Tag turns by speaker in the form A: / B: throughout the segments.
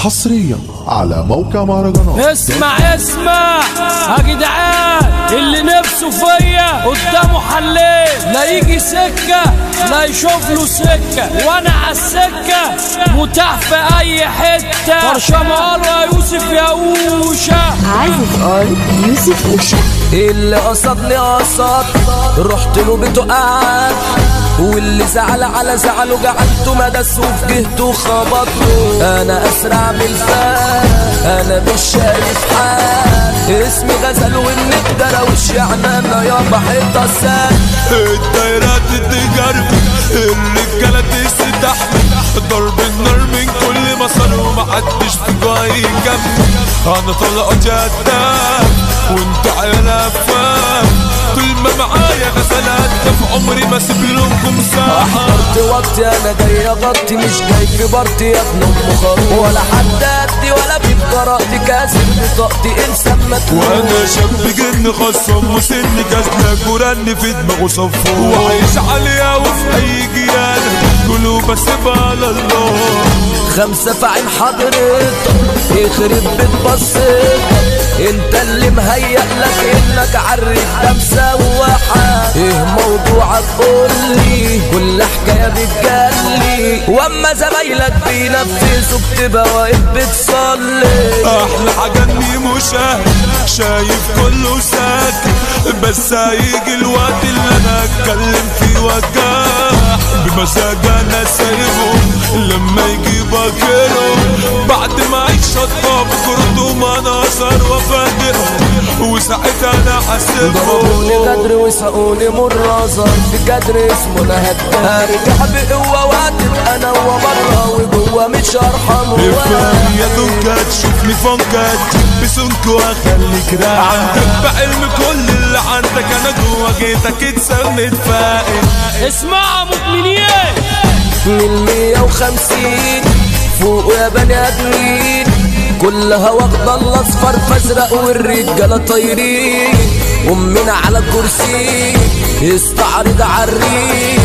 A: حصريا على موقع مهرجانات.
B: اسمع يا جدعان، اللي نفسه فيا قدامه حلين، لا يجي سكة لا يشوف له سكة، وانا عالسكة متاح في اي حتة. برشام قالوا يا يوسف يا اوشا،
C: عازف قال يوسف اوشا.
D: اللي قصدني قصد رحت له بيته قعد، واللي زعل على زعله جعلته مدس وفي جهته خبطته. انا اسرع من الفات، انا مش شايف حد، اسمي غزل والنقدر وش يعني انا يابا حيطه السد.
E: الدايرات تجرب الرجاله تستحمل ضرب النار من كل مسار ومحدش في جاي يكمل. انا طلقه جدام وانت عيال افام، طول ما معايا غزلات في عمري ما اسيب لكم ساعه.
D: احضرت وقتي انا جاي اغطي، مش جاي في بارتي يا ابن ام خروف، ولا حد قدي ولا في قراءتي كاسر بطاقتي انسان متروك.
E: وانا شاب جن خصم وسني جازلك ورن في دماغه صفور، وعايش عليها وفي اي جيران كله بسيبها على الله.
D: خمسة في عين حضرتك يخرب بيت بصيتك، انت اللي مهيأ لك انك عالريف ده مسوحة. ايه موضوعك قولي، كل حكاية بتجلي، واما زمايلك بينفذوا بتبقى واقف بتصلي.
E: احلى حاجة اني مشاهد شايف كله ساكت، بس هيجي الوقت اللي انا اتكلم فيه وجاح بمزاج. انا سايبهم لما يجي باكرهم، بعد ما عيش شطاب كردهم انا اثر وفاجئهم، وساعتها انا حسيبهم.
D: ضربوني غدر وسقوني مرازر في جدر اسمه نهد، هرجع بقوة وقتل انا وبره وجوه مش هرحم.
E: افهم يا دونكات شوفني فانكات بسنك واخليك راعي، عندك بعلم كل اللي عندك انا جوا جيتك اتسند فائد.
B: اسمعوا مؤمنين
D: من 150 فوق يا بني ادمين، كلها واخده الاصفر فازرق والرجاله طايرين، ومنا على كرسي يستعرض عالريق،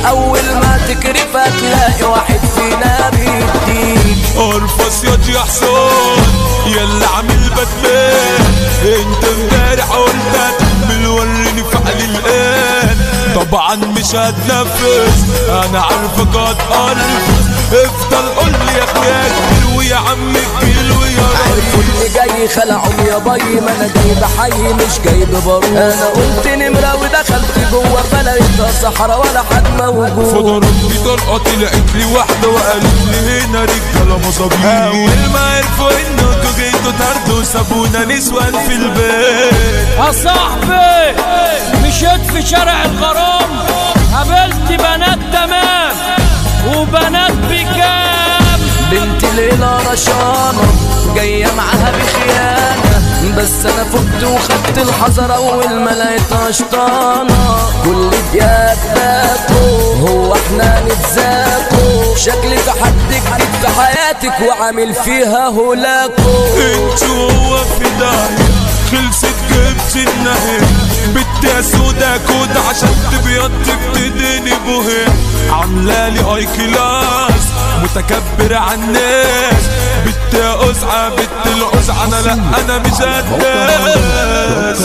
D: اول ما تكرف هتلاقي واحد فينا بيديك.
E: ارفص يا حسون يلا عامل باتمان، انت امبارح قلت بالوريني فعل الان، طبعا مش هتنفذ انا عارفك هتقرف. افضل قول لي يا اخويا كبير ويا عم كبير ويا
D: عارفوا اللي جاي خلعهم يا باي، ما انا جاي بحي مش جاي ببارود. انا قلت نمره ودخلت جوه فلقيتها صحرا ولا حد موجود.
E: فضربني طلقه طلعت لي واحده وقالت لي هنا رجاله مصابين، اول ما عرفوا انكوا جيتوا طردوا سابونا نسوان في البيت.
B: يا صاحبي مشيت في شارع الغرام، قابلت بنات تمام وبنات بكام.
D: بنت ليلى رشانة جاية معاها بخيانة، بس انا فقت وخدت الحذر اول ما لقيتها شطانة. كل دقيقة باكو هو احنا نتذاكو، شكلي في حد جديد في حياتك وعامل فيها هولاكو.
E: انت وهو في داهية خلصت جبت النهي، بدي سودا كود عشان تبيض تبتديني بوهي، عاملالي اي كلاس متكبر عالناس، بدي ازعة بنت الازعة انا لا انا مش هداس،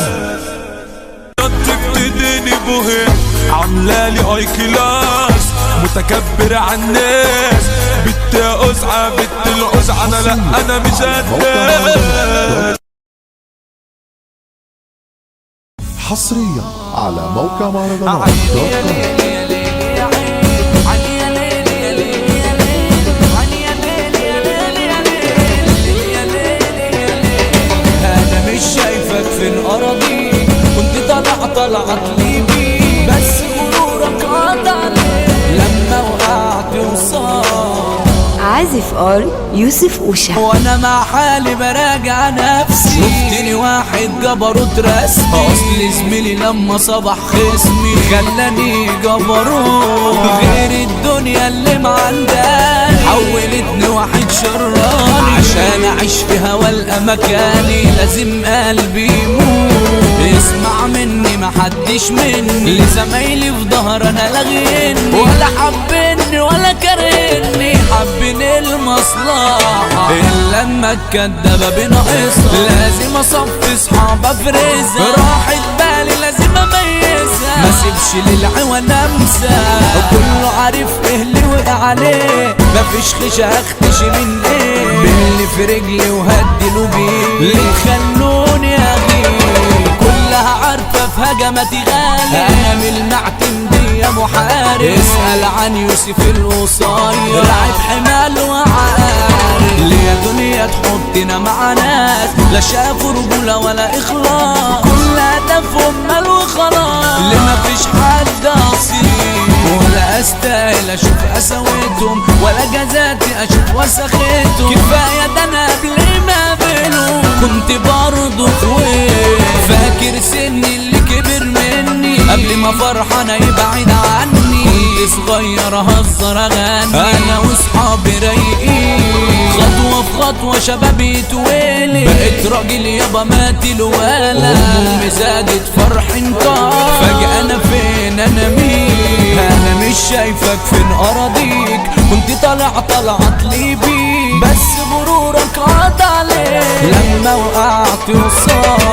E: تبتديني بوهي عاملالي اي كلاس متكبر عالناس، بدي ازعة بنت الازعة انا لا انا مش هداس.
A: حصريا على موقع مهرجانات.
F: انا مش شايفك في الأراضي، كنت طلعت ليبي، بس غرورك قطعني لما وقعت وصار.
C: عازف قال يوسف اوشا.
F: وانا مع حالي براجع نفسي، شفتني واحد جبروت رسمي، اصل زميلي لما صبح خصمي خلاني جبروت، غير الدنيا اللي معنداني حولتني واحد شراني، عشان اعيش في هوا الامكاني لازم قلبي يموت. اسمع مني محدش مني، لزمايلي في ظهر انا لغيني، ولا حبني ولا كرهني، حبني المصلحة اللي اما الكدابة بناقصها لازم اصفي صحاب افرزها راحت بالي لازم اميزها ما سيبش للعوان امسى كله عارف ايه اللي وقع عليه مفيش خشة اختش من ايه باللي في رجلي وهدلوا بيه اللي خلوني اغيب كلها عارفة في هجماتي غالي انا من المعتمدية يا محارب اسأل عن يوسف القصير لعب حمال وعارف ليه دنيا تحطنا مع ناس لا شافوا رجولة ولا اخلاص كل هدفهم مال وخلاص اللي مفيش حد اصيل ولا استاهل اشوف قساوتهم ولا جزاتي اشوف وسختهم كفايه ده انا قبل ما اقابلهم كنت برضه خويت فاكر سني اللي كبر مني قبل ما فرحانه يبعد عني كنت صغير اهزر اغني انا واصحابي رايقين خطوه في خطوه شبابي يتولد بقيت راجل يابا مات الولا همومي زادت فرح انكار فجاه انا فين انا مين انا مش شايفك فين اراضيك كنت طلعت لي بيك بس غرورك عاد عليك لما وقعت وصار